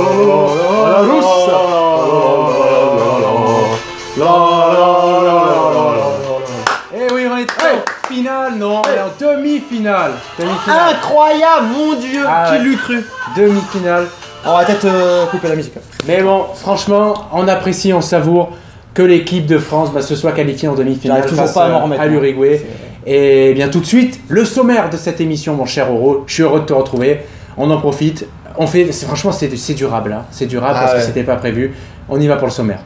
La rousse. Eh oui, on est en finale, non, on est en demi-finale. Incroyable, mon Dieu, qui l'eût cru. Demi-finale. On va peut-être couper la musique. Mais bon, franchement, on apprécie, on savoure que l'équipe de France se soit qualifiée en demi-finale face à l'Uruguay. Et bien tout de suite, le sommaire de cette émission, mon cher Oro. Je suis heureux de te retrouver. On en profite. Franchement, c'est durable. Hein. C'est durable parce que c'était pas prévu. On y va pour le sommaire.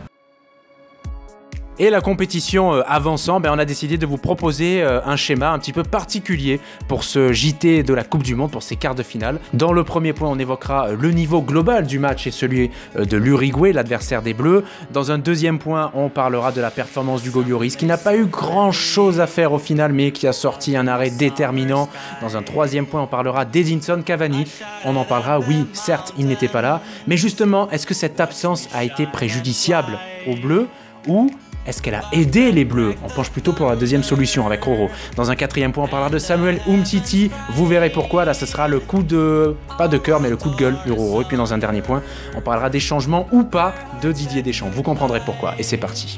Et la compétition avançant, on a décidé de vous proposer un schéma un petit peu particulier pour ce JT de la Coupe du Monde, pour ces quarts de finale. Dans le premier point, on évoquera le niveau global du match et celui de l'Uruguay, l'adversaire des Bleus. Dans un deuxième point, on parlera de la performance d'Hugo Lloris, qui n'a pas eu grand-chose à faire au final, mais qui a sorti un arrêt déterminant. Dans un troisième point, on parlera d'Edinson Cavani. On en parlera, oui, certes, il n'était pas là. Mais justement, est-ce que cette absence a été préjudiciable aux Bleus ou est-ce qu'elle a aidé les Bleus? On penche plutôt pour la deuxième solution avec Roro. Dans un quatrième point, on parlera de Samuel Umtiti. Vous verrez pourquoi. Là, ce sera le coup de... pas de cœur, mais le coup de gueule de Roro. Et puis dans un dernier point, on parlera des changements ou pas de Didier Deschamps. Vous comprendrez pourquoi. Et c'est parti.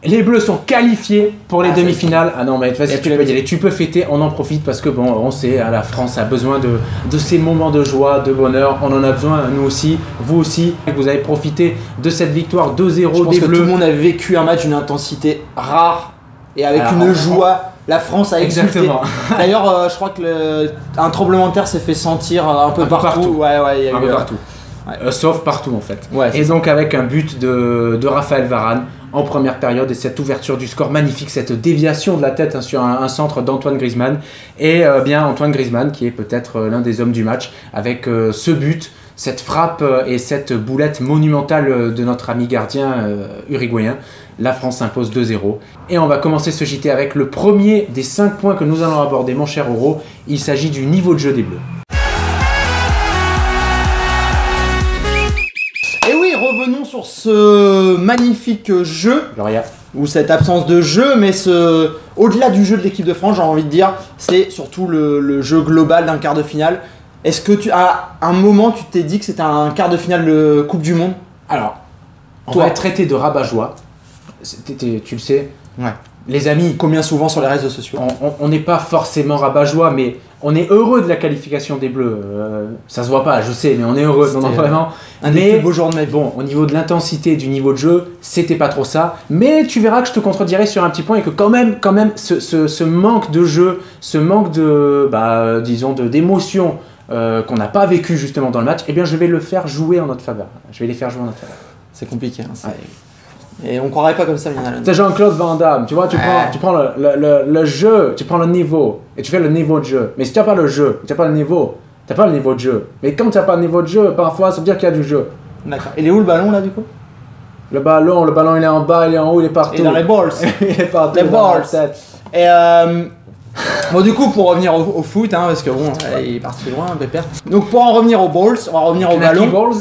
Les Bleus sont qualifiés pour les demi-finales. Ah non, mais vas-y, tu peux y aller. Tu peux fêter, on en profite parce que bon, on sait, la France a besoin de ces moments de joie, de bonheur. On en a besoin, nous aussi, vous aussi. Vous avez profité de cette victoire 2-0 des Bleus. Je pense que tout le monde a vécu un match d'une intensité rare et avec une joie. La France a exulté. Exactement. D'ailleurs, je crois que un tremblement de terre s'est fait sentir un peu partout. Ouais, il y a eu partout. Sauf partout en fait. Ouais, et donc avec un but de Raphaël Varane en première période et cette ouverture du score magnifique, cette déviation de la tête sur un centre d'Antoine Griezmann. Et bien Antoine Griezmann qui est peut-être l'un des hommes du match avec ce but, cette frappe et cette boulette monumentale de notre ami gardien uruguayen. La France s'impose 2-0. Et on va commencer ce JT avec le premier des 5 points que nous allons aborder, mon cher Oro. Il s'agit du niveau de jeu des Bleus. Revenons sur ce magnifique jeu, Gloria. Ou cette absence de jeu, mais au-delà du jeu de l'équipe de France, j'ai envie de dire, c'est surtout le jeu global d'un quart de finale. Est-ce que à un moment, tu t'es dit que c'était un quart de finale de Coupe du Monde? Alors, on va être traité de rabat-joie, tu le sais. Ouais. Les amis, combien souvent sur les réseaux sociaux? On n'est pas forcément rabat-joie, mais on est heureux de la qualification des Bleus. Ça se voit pas, je sais, mais on est heureux. Non, vraiment. Un des plus beaux jours de ma vie. Bon, au niveau de l'intensité, du niveau de jeu, c'était pas trop ça. Mais tu verras que je te contredirai sur un petit point et que quand même, ce manque de jeu, ce manque de, disons, d'émotion qu'on n'a pas vécu justement dans le match, eh bien, je vais le faire jouer en notre faveur. Je vais les faire jouer en notre faveur. C'est compliqué. Hein, et on croirait pas comme ça, Lionel. C'est Jean-Claude Van Damme, tu vois, tu prends le jeu, tu prends le niveau, et tu fais le niveau de jeu. Mais si tu n'as pas le jeu, tu n'as pas le niveau, tu n'as pas le niveau de jeu. Mais quand tu n'as pas le niveau de jeu, parfois, ça veut dire qu'il y a du jeu. D'accord. Et il est où le ballon, là, du coup? Le ballon, il est en bas, il est en haut, il est partout. Et dans les balls. Il est partout. Les balls. Et bon, du coup, pour revenir au foot, hein, parce que bon, il est parti loin, Pépère. Donc, pour en revenir aux balls, on va revenir au ballon. Balls.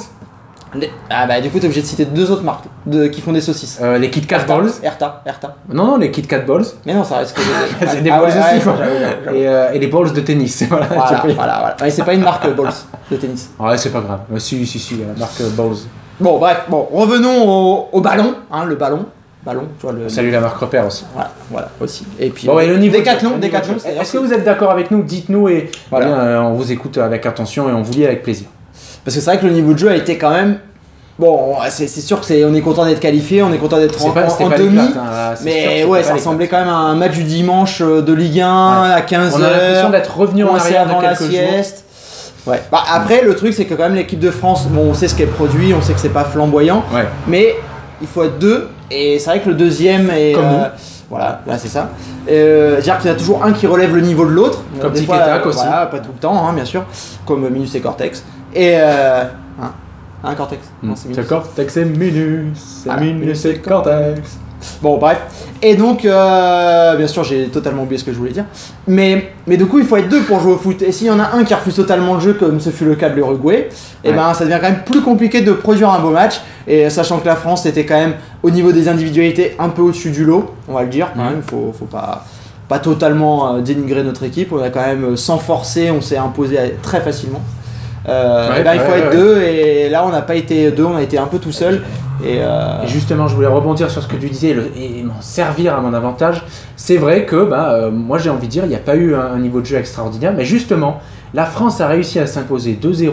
Du coup t'es obligé de citer deux autres marques qui font des saucisses. Les Kit Kat Balls. Erta. Non, les Kit Kat Balls. Mais non, ça reste que c'est des balls aussi quoi. Et les balls de tennis. Voilà. Mais c'est pas une marque balls de tennis. Ouais, c'est pas grave. Si, la marque balls. Bon, bref, revenons au ballon, hein, le ballon, tu vois Salut la marque repère aussi. Voilà aussi. Et puis bon, et le niveau Décathlon. Est-ce que vous êtes d'accord avec nous? Dites-nous et voilà. On vous écoute avec attention et on vous lit avec plaisir. Parce que c'est vrai que le niveau de jeu a été quand même... Bon, c'est sûr que on est content d'être qualifié, on est content d'être en demi, mais ouais, ça ressemblait quand même à un match du dimanche de Ligue 1 à 15h. On a l'impression d'être revenu en arrière avant la sieste. Ouais. Après, le truc, c'est que quand même l'équipe de France, bon, on sait ce qu'elle produit, on sait que c'est pas flamboyant, mais il faut être deux, et c'est vrai que le deuxième est... Comme nous. Voilà, là c'est ça. Dire qu'il y en a toujours un qui relève le niveau de l'autre. Comme Tic et Tac aussi. Voilà, pas tout le temps, hein, bien sûr. Comme Minus et Cortex. Et Cortex. C'est Cortex et Minus. C'est Minus et Cortex. Bon, bref. Et donc, bien sûr, j'ai totalement oublié ce que je voulais dire. Mais du coup, il faut être deux pour jouer au foot. Et s'il y en a un qui refuse totalement le jeu, comme ce fut le cas de l'Uruguay, et ben ça devient quand même plus compliqué de produire un beau match. Et sachant que la France était quand même, au niveau des individualités, un peu au-dessus du lot, on va le dire. Quand même, faut pas totalement dénigrer notre équipe. On a quand même, sans forcer, on s'est imposé très facilement. il faut être deux, et là on n'a pas été deux, on a été un peu tout seul. Et justement, je voulais rebondir sur ce que tu disais et m'en servir à mon avantage. C'est vrai que moi j'ai envie de dire, il n'y a pas eu un niveau de jeu extraordinaire, mais justement, la France a réussi à s'imposer 2-0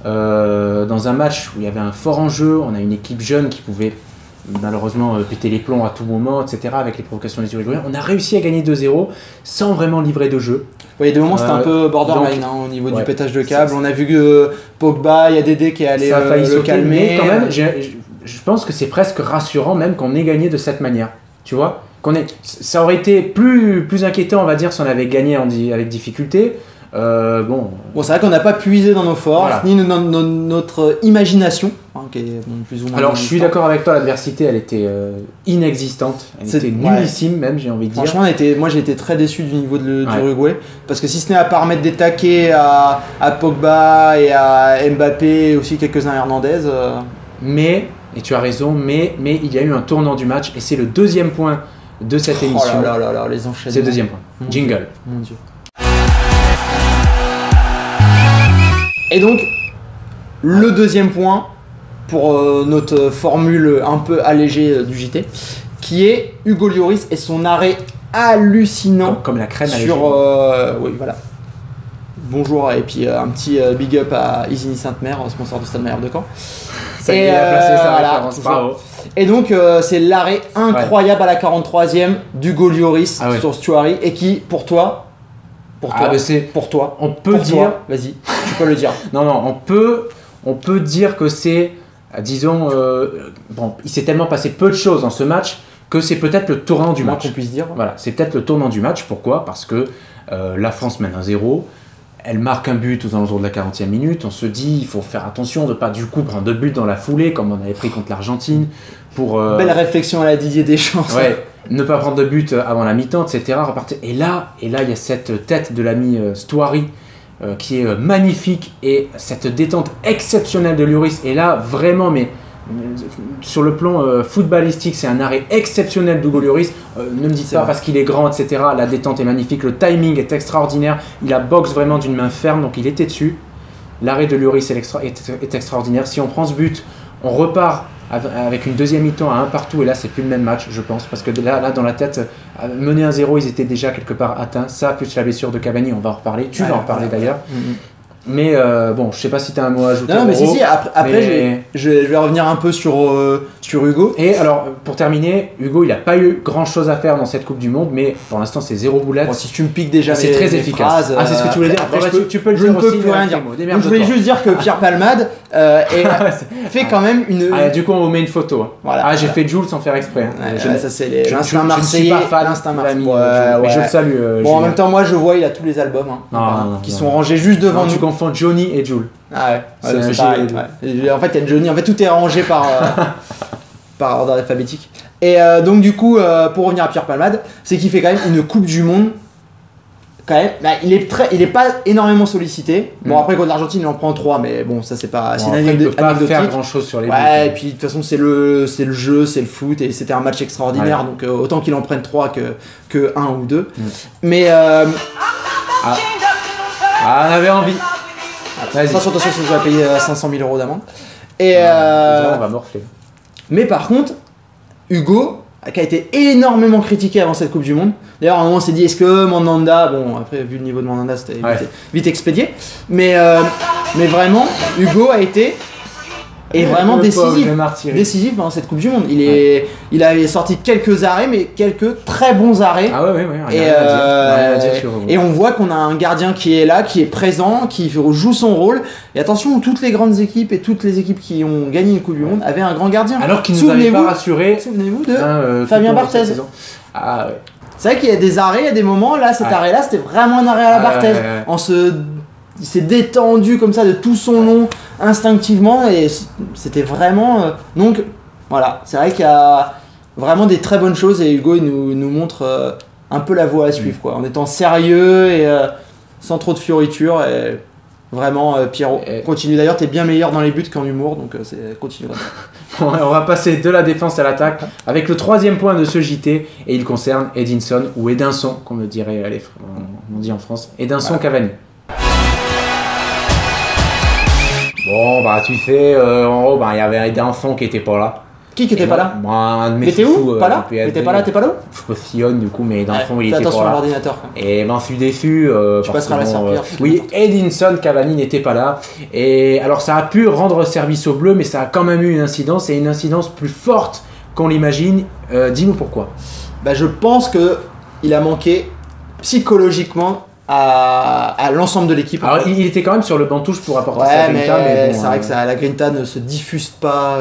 dans un match où il y avait un fort enjeu. On a une équipe jeune qui pouvait malheureusement péter les plombs à tout moment, etc. avec les provocations des Uruguayens. On a réussi à gagner 2-0 sans vraiment livrer de jeu. Oui, des moments c'était un peu borderline au niveau du pétage de câble. On a vu que Pogba, il y a Dédé qui est allé le calmer. Mais quand même, je pense que c'est presque rassurant même qu'on ait gagné de cette manière. Tu vois, ça aurait été plus inquiétant, on va dire, si on avait gagné avec difficulté. Bon, c'est vrai qu'on n'a pas puisé dans nos forces, ni dans notre imagination, qui est plus ou moins. Alors, je suis d'accord avec toi, l'adversité, elle était inexistante, elle était nullissime même, j'ai envie de dire. Franchement, moi j'ai été très déçu du niveau du Uruguay, parce que si ce n'est à pas remettre des taquets à Pogba et à Mbappé, et aussi quelques-uns Hernandez. Mais, et tu as raison, mais il y a eu un tournant du match, et c'est le deuxième point de cette émission. Oh là, les enchaînements. C'est le deuxième point. Jingle. Mon Dieu. Et donc, le deuxième point pour notre formule un peu allégée du JT, qui est Hugo Lloris et son arrêt hallucinant comme la crème sur oui, voilà. Bonjour, et puis un petit big up à Isigny Sainte-Mère, sponsor du Stade Malherbe de Caen. Ça y est, il a placé sa référence, bravo. Et donc c'est l'arrêt incroyable à la 43e d'Hugo Lloris sur Stuary, et qui, pour toi, on peut dire, vas-y, tu peux le dire. Non, on peut dire que c'est, disons, il s'est tellement passé peu de choses dans ce match que c'est peut-être le tournant du match. Qu'on puisse dire. Voilà, c'est peut-être le tournant du match. Pourquoi ? Parce que la France mène 1-0. Elle marque un but aux alentours de la 40e minute. On se dit, il faut faire attention de ne pas du coup prendre 2 buts dans la foulée, comme on avait pris contre l'Argentine. Belle réflexion à la Didier Deschamps. Ouais, ne pas prendre de but avant la mi-temps, etc. Repartir. Et là, il y a cette tête de l'ami Stuary qui est magnifique, et cette détente exceptionnelle de Lloris. Et là, vraiment, mais sur le plan footballistique, c'est un arrêt exceptionnel d'Hugo Lloris. Ne me dites pas parce qu'il est grand, etc. La détente est magnifique, le timing est extraordinaire. Il a boxe vraiment d'une main ferme, donc il était dessus. L'arrêt de Lloris est extraordinaire. Si on prend ce but, on repart avec une deuxième mi-temps à 1 partout, et là c'est plus le même match, je pense, parce que là dans la tête, mener 1-0, ils étaient déjà quelque part atteints. Ça, plus la blessure de Cavani, on va en reparler. Tu vas en reparler d'ailleurs. Mais bon, je sais pas si tu as un mot à ajouter. Non, mais si, après je vais revenir un peu sur Hugo. Et alors, pour terminer, Hugo, il a pas eu grand chose à faire dans cette Coupe du Monde, mais pour l'instant, c'est 0 boulette. Bon, si tu me piques déjà, c'est très efficace. Phrases, c'est ce que tu voulais dire. Après, tu peux le dire aussi. Je ne peux plus rien dire. Donc, je voulais juste dire que Pierre Palmade fait quand même une. Du coup, on vous met une photo. Hein. Voilà, j'ai fait Jules sans faire exprès. Ça, c'est l'instinct marseillais. Je ne suis pas fan, l'instinct marseillais. Mais je le salue. Bon, en même temps, moi, je vois, il a tous les albums qui sont rangés juste devant nous. Tu confonds Johnny et Jules. Ah ouais, c'est pareil. En fait, il y a Johnny. En fait, tout est rangé par ordre alphabétique. Et donc, du coup, pour revenir à Pierre Palmade, c'est qu'il fait quand même une Coupe du Monde. Quand même, il est pas énormément sollicité. Bon, après contre l'Argentine, il en prend 3, mais bon, ça c'est pas. C'est une anecdote. Il peut pas faire grand chose sur les buts. Ouais, et puis de toute façon, c'est le jeu, c'est le foot, et c'était un match extraordinaire, donc autant qu'il en prenne 3 que 1 ou 2. Mais. on avait envie. Attention, ça va payer 500 000 € d'amende. Et on va morfler. Mais par contre, Hugo, qui a été énormément critiqué avant cette Coupe du Monde. D'ailleurs, à un moment, on s'est dit, est-ce que Mandanda, bon, après, vu le niveau de Mandanda, c'était vite expédié. Mais vraiment, Hugo a été vraiment décisif dans cette Coupe du Monde. Il avait sorti quelques arrêts, mais quelques très bons arrêts. Ah ouais, rien à dire sur Hugo. Et on voit qu'on a un gardien qui est là, qui est présent, qui joue son rôle. Et attention, toutes les grandes équipes et toutes les équipes qui ont gagné une Coupe du Monde avaient un grand gardien. Alors qu'il nous avait pas rassuré. Souvenez-vous de Fabien Barthez. Ah ouais. C'est vrai qu'il y a des arrêts, il y a des moments, là, cet arrêt-là, c'était vraiment un arrêt à la Barthez. Il s'est détendu comme ça de tout son long, instinctivement, et c'était vraiment... Donc, voilà, c'est vrai qu'il y a vraiment des très bonnes choses, et Hugo, il nous montre un peu la voie à suivre, quoi, en étant sérieux et sans trop de fioritures, et vraiment, Pierrot, continue. D'ailleurs, t'es bien meilleur dans les buts qu'en humour, donc continue. On va passer de la défense à l'attaque avec le 3e point de ce JT, et il concerne Edinson, ou Edinson, comme on dit en France, Edinson Cavani. Bon, bah tu sais, en gros, bah il y avait Danson qui était pas là. Qui était pas là? Mais t'es où? Pas là? Mais t'es pas là, t'es pas là? Je positionne du coup, mais Danson il était pas là. Attention à l'ordinateur. Et ben je suis déçu. Tu passeras la serpillère. Oui, Edinson Cavani n'était pas là. Et alors ça a pu rendre service aux Bleus, mais ça a quand même eu une incidence, et une incidence plus forte qu'on l'imagine. Dis-nous pourquoi. Bah je pense que il a manqué psychologiquement à l'ensemble de l'équipe. Alors il était quand même sur le banc touche pour apporter sa grinta, mais bon, c'est vrai que la grinta ne se diffuse pas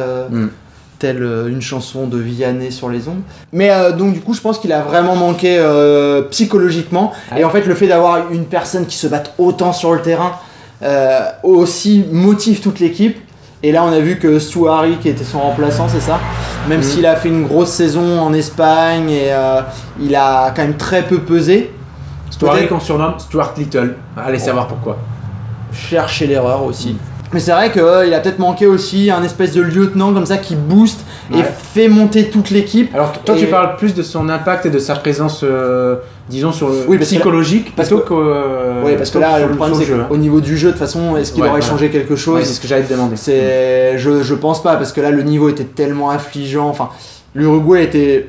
telle une chanson de Vianney sur les ondes. Mais donc du coup je pense qu'il a vraiment manqué psychologiquement. Ouais. Et en fait le fait d'avoir une personne qui se batte autant sur le terrain aussi motive toute l'équipe. Et là, on a vu que Stuari, qui était son remplaçant, c'est ça, même s'il a fait une grosse saison en Espagne et il a quand même très peu pesé. Stuari qu'on surnomme Stuart Little. Allez savoir pourquoi. Chercher l'erreur aussi. Mais c'est vrai qu'il a peut-être manqué aussi un espèce de lieutenant comme ça qui booste et fait monter toute l'équipe. Alors toi tu parles plus de son impact et de sa présence, disons sur le psychologique, parce que là le problème c'est qu'au niveau du jeu de toute façon, est-ce qu'il aurait changé quelque chose? C'est ce que j'allais te demander. Je pense pas, parce que là le niveau était tellement affligeant. Enfin, l'Uruguay était,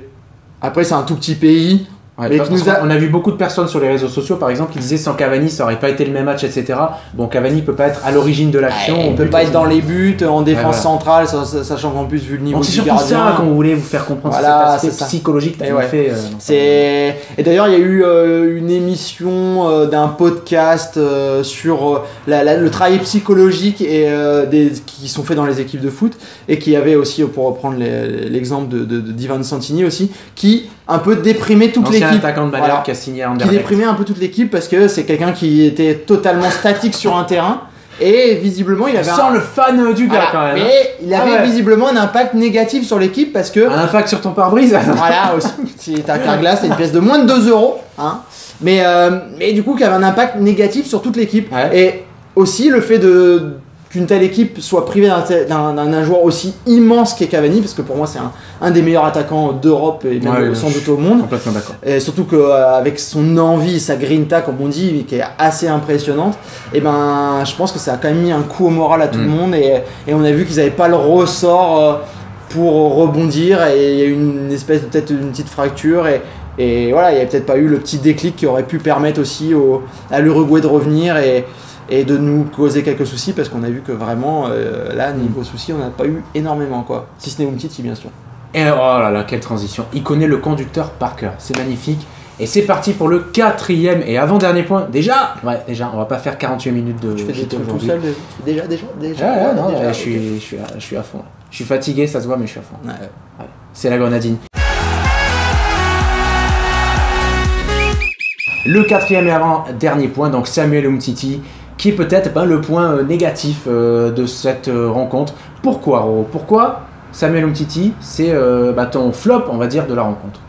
après c'est un tout petit pays. Ouais, on a vu beaucoup de personnes sur les réseaux sociaux par exemple qui disaient sans Cavani ça aurait pas été le même match, etc. Bon, Cavani peut pas être à l'origine de l'action, il peut pas être dans les buts en défense centrale, sachant qu'en plus vu le niveau du gardien. C'est surtout ça qu'on voulait vous faire comprendre, cet aspect psychologique que tu fait. Et d'ailleurs il y a eu une émission d'un podcast sur le travail psychologique et qui sont faits dans les équipes de foot, et qui avait aussi, pour reprendre l'exemple d'Ivan Santini aussi, qui un peu déprimé toute l'équipe. C'est un attaquant de Balear qui a signé à Anderlecht. Qui déprimait un peu toute l'équipe parce que c'est quelqu'un qui était totalement statique sur un terrain, et visiblement il avait le fan du gars quand même. Mais il avait visiblement un impact négatif sur l'équipe parce que... Un impact sur ton pare-brise. Voilà, aussi. Si ta carglass, c'est une pièce de moins de 2 €. Hein. Mais du coup, qui avait un impact négatif sur toute l'équipe. Ouais. Et aussi le fait qu'une telle équipe soit privée d'un joueur aussi immense qu'est Cavani, parce que pour moi c'est un des meilleurs attaquants d'Europe et même sans doute au monde. Complètement d'accord. Et surtout qu'avec son envie, sa grinta comme on dit, qui est assez impressionnante, et ben je pense que ça a quand même mis un coup au moral à tout le monde, et on a vu qu'ils n'avaient pas le ressort pour rebondir, et il y a eu une espèce de peut-être une petite fracture, et voilà, il n'y avait peut-être pas eu le petit déclic qui aurait pu permettre aussi à l'Uruguay de revenir et de nous causer quelques soucis, parce qu'on a vu que vraiment là niveau soucis on n'a pas eu énormément, quoi, si ce n'est Umtiti bien sûr. Et oh là là, quelle transition, il connaît le conducteur par cœur, c'est magnifique. Et c'est parti pour le 4e et avant-dernier point. Déjà, on va pas faire 48 minutes de... Tu fais des trucs tout seul déjà. Je suis à fond. Je suis fatigué, ça se voit, mais je suis à fond. Ouais. C'est la grenadine. Le 4e et avant-dernier point, donc Samuel Umtiti, qui est peut-être le point négatif de cette rencontre. Pourquoi Samuel Umtiti, c'est ton flop, on va dire, de la rencontre?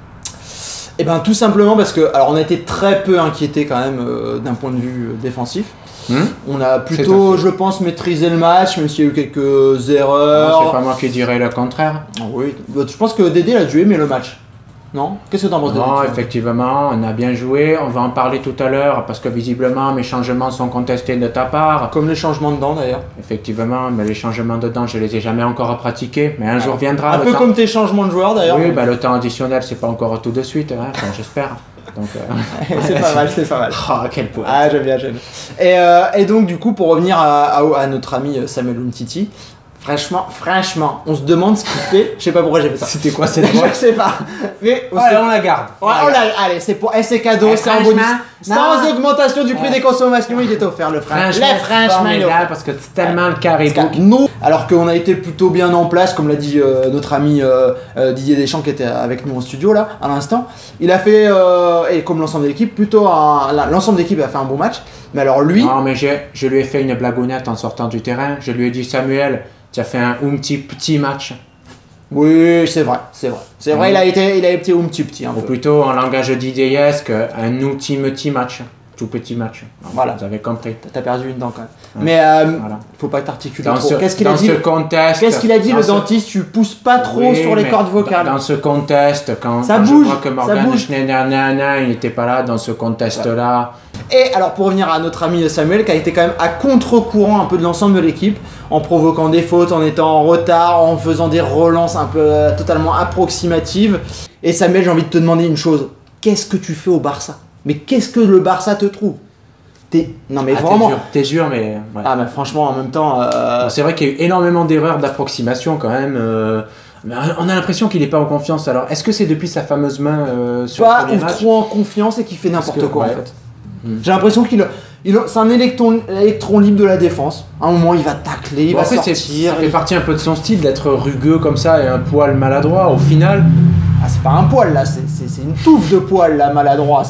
Eh ben tout simplement parce que, alors on a été très peu inquiétés quand même d'un point de vue défensif. On a plutôt, je pense, maîtrisé le match, même s'il y a eu quelques erreurs. C'est pas moi qui dirais le contraire. Oui, je pense que Dédé a dû aimer le match. Non? Qu'est-ce que t'en penses? Non, effectivement, on a bien joué. On va en parler tout à l'heure parce que visiblement mes changements sont contestés de ta part. Comme les changements de dents d'ailleurs. Effectivement, mais les changements de dents, je les ai jamais encore pratiqués. Mais un jour viendra. Un peu comme tes changements de joueurs d'ailleurs. Oui, le temps additionnel, c'est pas encore tout de suite, hein, enfin, j'espère. Donc, c'est pas mal. Oh, quel poète. Ah, j'aime bien. Et donc, du coup, pour revenir à notre ami Samuel Umtiti, franchement, on se demande ce qu'il fait. Je sais pas pourquoi j'ai fait ça. C'était quoi cette voix? Je sais pas. Mais on la garde. Allez, c'est cadeau, c'est un bonus. Sans augmentation du prix des consommations, il est offert le franchement. Franchement, il est parce que c'est tellement le caribou. Non. Alors qu'on a été plutôt bien en place, comme l'a dit notre ami Didier Deschamps qui était avec nous en studio là, à l'instant. Il a fait, et comme l'ensemble de l'équipe, l'ensemble de l'équipe a fait un bon match. Mais alors lui... Non, mais je lui ai fait une blagounette en sortant du terrain. Je lui ai dit, Samuel, tu as fait un petit match. Oui, c'est vrai. Il a été petit. Ou plutôt en langage didiesque, un petit match. Tout petit match. Voilà. Vous avez compris. T'as perdu une dent quand même. Mais faut pas t'articuler trop. Qu'est-ce qu'il a dit? Qu'est-ce qu'il a dit le dentiste? Tu pousses pas trop sur les cordes vocales. Dans ce contexte, quand je vois que Morgan Schneider il n'était pas là, dans ce contexte-là, Et alors pour revenir à notre ami Samuel, qui a été quand même à contre-courant un peu de l'ensemble de l'équipe, en provoquant des fautes, en étant en retard, en faisant des relances un peu totalement approximatives. Et Samuel, j'ai envie de te demander une chose, qu'est-ce que tu fais au Barça? Mais qu'est-ce que le Barça te trouve? Non mais vraiment. T'es dur, mais. Ouais. Ah mais franchement, en même temps. Bon, c'est vrai qu'il y a eu énormément d'erreurs d'approximation quand même. On a l'impression qu'il n'est pas en confiance. Alors, est-ce que c'est depuis sa fameuse main sur le premier match? Trop en confiance et qu'il fait n'importe quoi en fait. J'ai l'impression c'est un électron libre de la défense. À un moment, il va tacler, il va sortir. Ça fait partie un peu de son style d'être rugueux comme ça et un poil maladroit. Au final. Ah, c'est pas un poil là, c'est une touffe de poil là, maladroit.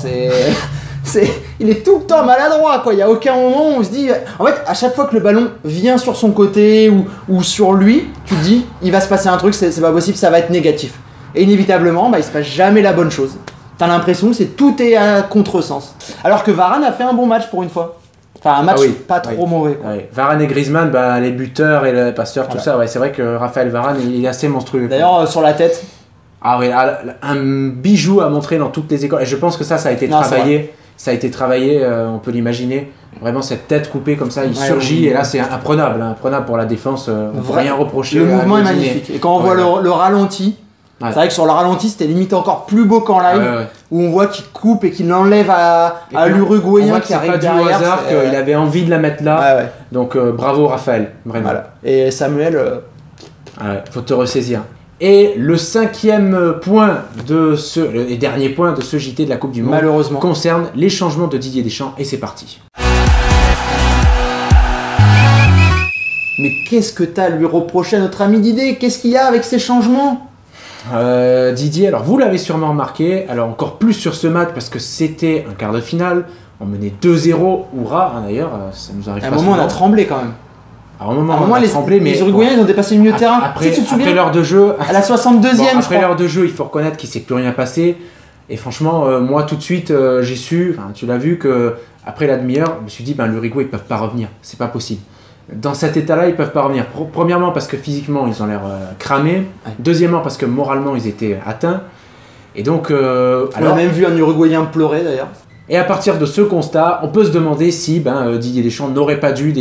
Il est tout le temps maladroit quoi, il n'y a aucun moment où on se dit... En fait, à chaque fois que le ballon vient sur son côté ou sur lui, tu te dis, il va se passer un truc, c'est pas possible, ça va être négatif. Et inévitablement, il se passe jamais la bonne chose. T'as l'impression que tout est à contresens. Alors que Varane a fait un bon match pour une fois. Enfin, un match pas trop mauvais. Oui. Varane et Griezmann, les buteurs et le passeur, tout ça, c'est vrai que Raphaël Varane, il est assez monstrueux. D'ailleurs, sur la tête... Ah oui, un bijou à montrer dans toutes les écoles. Et je pense que ça a été travaillé. Ça a été travaillé, on peut l'imaginer. Vraiment, cette tête coupée comme ça, il surgit. Et là, c'est imprenable pour la défense. On ne peut rien reprocher. Le mouvement est magnifique. Et quand on voit le ralenti, c'est vrai que sur le ralenti, c'était limite encore plus beau qu'en live. Où on voit qu'il coupe et qu'il l'enlève à l'Uruguayen qui arrive derrière. C'est pas du hasard qu'il avait envie de la mettre là. Donc, bravo Raphaël, vraiment. Voilà. Et Samuel... faut te ressaisir. Et le 5e point et dernier point de ce JT de la Coupe du Monde, malheureusement, concerne les changements de Didier Deschamps. Et c'est parti. Mais qu'est-ce que t'as à lui reprocher à notre ami Didier? Qu'est-ce qu'il y a avec ces changements? Didier, alors vous l'avez sûrement remarqué, alors encore plus sur ce match parce que c'était un quart de finale, on menait 2-0, hurrah, d'ailleurs, ça nous arrive pas souvent. À un moment on a tremblé quand même. À un moment les Uruguayens ils ont dépassé le milieu de terrain. Après l'heure de jeu, à la 62e, après l'heure de jeu, il faut reconnaître qu'il s'est plus rien passé. Et franchement, moi tout de suite, j'ai su, tu l'as vu, que après la demi-heure, je me suis dit, l'Uruguay ils peuvent pas revenir, c'est pas possible. Dans cet état-là, ils peuvent pas revenir. Premièrement parce que physiquement ils ont l'air cramés. Deuxièmement parce que moralement ils étaient atteints. Et donc, on a même vu un Uruguayen pleurer d'ailleurs. Et à partir de ce constat, on peut se demander si Didier Deschamps n'aurait pas dû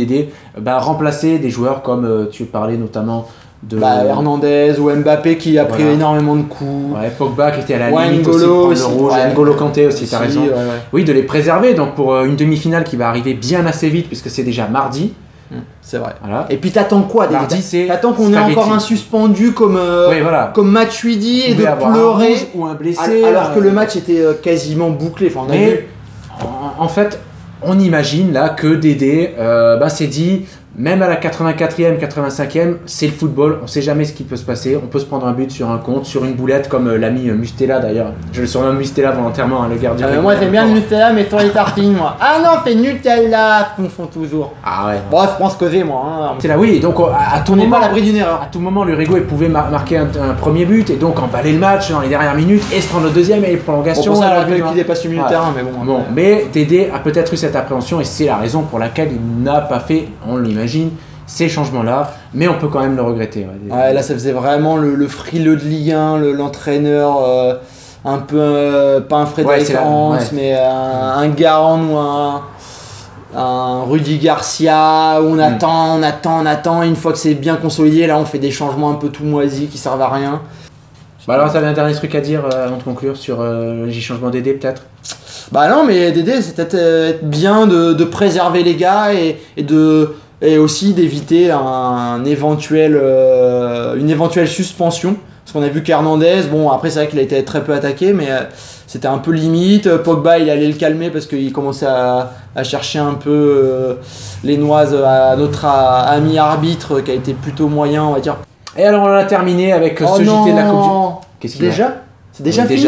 remplacer des joueurs comme tu parlais notamment de Hernandez ou Mbappé qui a pris énormément de coups. Pogba qui était à la limite aussi de prendre le rouge, N'Golo Kanté aussi, t'as raison. Oui, de les préserver donc pour une demi-finale qui va arriver bien assez vite puisque c'est déjà mardi. C'est vrai. Voilà. Et puis t'attends quoi mardi, t'attends qu'on ait encore un suspendu comme Matuidi et de pleurer ou un blessé alors que le match était quasiment bouclé. Enfin, en fait, on imagine là que Dédé s'est dit, même à la 84e, 85e, c'est le football, on sait jamais ce qui peut se passer, on peut se prendre un but sur un compte, sur une boulette comme l'ami Mustela d'ailleurs. Je le surnomme Mustela volontairement, le gardien. Moi j'aime bien le Mustela mais sur les tartines moi. Ah non, c'est Nutella, ce qu'on font toujours. Ah ouais. Bon, je pense que j'ai moi. C'est là, oui, donc à tout moment, pas à l'abri d'une erreur. À tout moment, l'Uruguay pouvait marquer un premier but et donc emballer le match dans les dernières minutes et se prendre le deuxième et les prolongations. Bon, pour ça, il aurait fallu qu'il dépasse le milieu de terrain, mais bon. Mais Dédé a peut-être eu cette appréhension et c'est la raison pour laquelle il n'a pas fait, on l'imagine, ces changements-là, mais on peut quand même le regretter. Là ça faisait vraiment le frileux de Ligue 1, l'entraîneur un peu, pas un Frédéric Hans, mais un Garand ou un Rudy Garcia, où on attend, et une fois que c'est bien consolidé, là on fait des changements un peu tout moisis qui servent à rien. Alors ça avait un dernier truc à dire avant de conclure sur les changements Dédé peut-être? Non, mais Dédé c'est peut-être bien de préserver les gars et aussi d'éviter une éventuelle suspension. Parce qu'on a vu qu'Hernandez, après c'est vrai qu'il a été très peu attaqué, mais c'était un peu limite. Pogba il allait le calmer parce qu'il commençait à chercher un peu les noises à notre ami arbitre qui a été plutôt moyen, on va dire. Et alors on a terminé avec ce JT de la Coupe du Monde. Qu'est-ce qu'il déjà C'est déjà fini.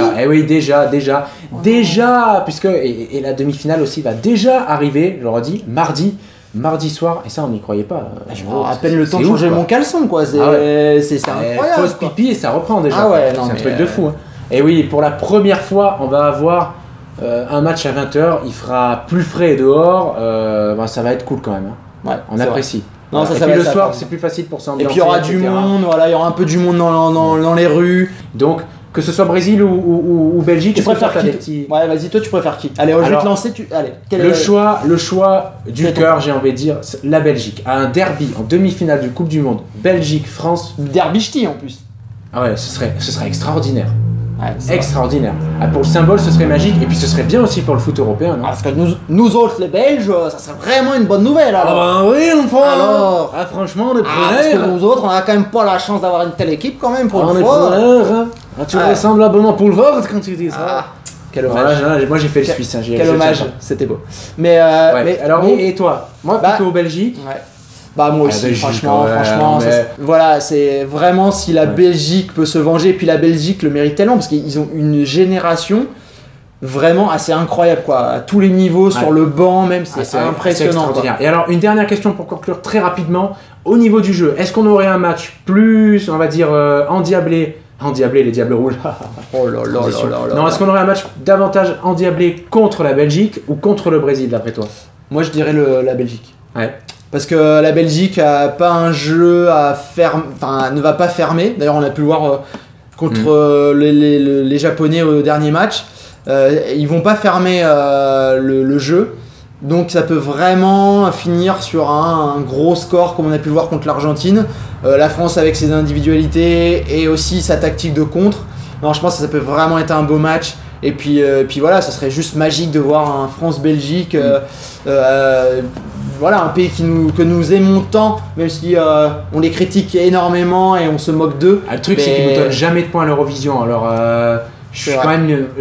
Déjà, puisque et la demi-finale aussi va déjà arriver, j'aurais dit, mardi soir, et ça on n'y croyait pas. À peine le temps de changer mon caleçon quoi, c'est incroyable. Pause pipi et ça reprend déjà. C'est un truc de fou. Et oui, pour la première fois, on va avoir un match à 20h, il fera plus frais dehors, ça va être cool quand même. On apprécie. Non, et puis le soir, c'est plus facile pour s'ambiancer. Et puis il y aura du monde, il y aura un peu du monde dans les rues. Donc, que ce soit Brésil ou Belgique. Tu préfères qui? Ouais, vas-y, toi tu préfères qui? Allez, je vais te lancer. Allez, le choix du cœur, j'ai envie de dire, la Belgique. À un derby en demi-finale du Coupe du Monde, Belgique-France. Derby ch'ti en plus. Ah ouais, ce serait extraordinaire. Ouais, extraordinaire. Ah, pour le symbole, ce serait magique, et puis ce serait bien aussi pour le foot européen, non? Parce que nous autres, les Belges, ça serait vraiment une bonne nouvelle. Alors. Ah bah oui, enfin. Alors. Ah franchement, on est preneurs. Parce que nous autres, on a quand même pas la chance d'avoir une telle équipe quand même pour une fois. Hein. Ah, tu ressembles à Benoît Poulvord quand tu dis ça. Ah, quel hommage. Voilà, moi j'ai fait le Suisse. Hein, quel hommage, c'était beau. Mais alors, et toi? Moi plutôt Belgique. Ouais. Bah moi aussi, Belgique, franchement, voilà, c'est vraiment si la Belgique peut se venger, et puis la Belgique le mérite tellement parce qu'ils ont une génération vraiment assez incroyable quoi, à tous les niveaux, sur le banc même, c'est impressionnant. Et alors une dernière question pour conclure très rapidement, au niveau du jeu, est-ce qu'on aurait un match plus, on va dire, endiablé, les Diables Rouges? Oh là là là. Non, est-ce qu'on aurait un match davantage endiablé contre la Belgique ou contre le Brésil d'après toi? Moi je dirais la Belgique. Ouais. Parce que la Belgique a pas un jeu à fermer, enfin ne va pas fermer. D'ailleurs, on a pu le voir contre les Japonais au dernier match. Ils vont pas fermer le jeu. Donc ça peut vraiment finir sur un gros score comme on a pu le voir contre l'Argentine. La France avec ses individualités et aussi sa tactique de contre. Non, je pense que ça peut vraiment être un beau match. Et puis voilà, ça serait juste magique de voir un France-Belgique. Voilà, un pays que nous aimons tant, même si on les critique énormément et on se moque d'eux. Le truc, c'est qu'ils ne donnent jamais de points à l'Eurovision. Alors, je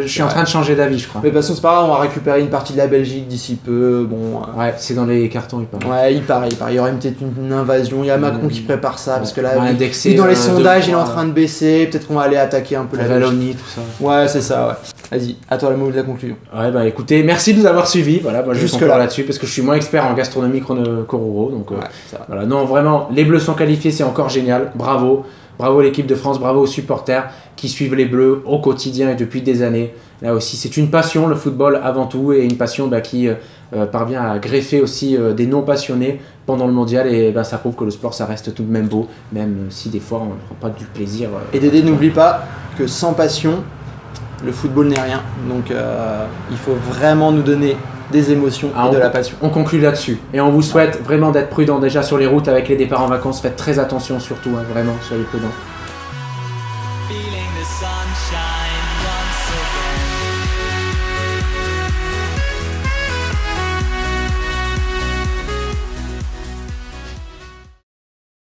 suis en train de changer d'avis, je crois. Mais de toute façon, c'est pas grave, on va récupérer une partie de la Belgique d'ici peu. Bon, ouais, c'est dans les cartons, il paraît. Ouais, il paraît. Il y aurait peut-être une invasion. Il y a Macron qui prépare ça, parce que là, indexé, dans les sondages, il est en train de baisser. Peut-être qu'on va aller attaquer un peu la Wallonie, tout ça. Ouais, c'est ça, ouais. Vas-y, à toi le mot de la conclusion. Ouais, bah écoutez, merci de nous avoir suivis. Voilà, moi je vais conclure là-dessus parce que je suis moins expert en gastronomie qu'Ororo. Donc voilà, non, vraiment, les Bleus sont qualifiés, c'est encore génial. Bravo. Bravo l'équipe de France, bravo aux supporters qui suivent les Bleus au quotidien et depuis des années. Là aussi, c'est une passion, le football avant tout, et une passion qui parvient à greffer aussi des non-passionnés pendant le mondial. Et ça prouve que le sport, ça reste tout de même beau, même si des fois on ne prend pas du plaisir. Et Dédé, n'oublie pas que sans passion, le football n'est rien. Donc il faut vraiment nous donner des émotions et de la passion. On conclut là-dessus. Et on vous souhaite vraiment d'être prudents déjà sur les routes avec les départs en vacances. Faites très attention surtout, hein, vraiment, soyez prudents. Feeling the sunshine once again.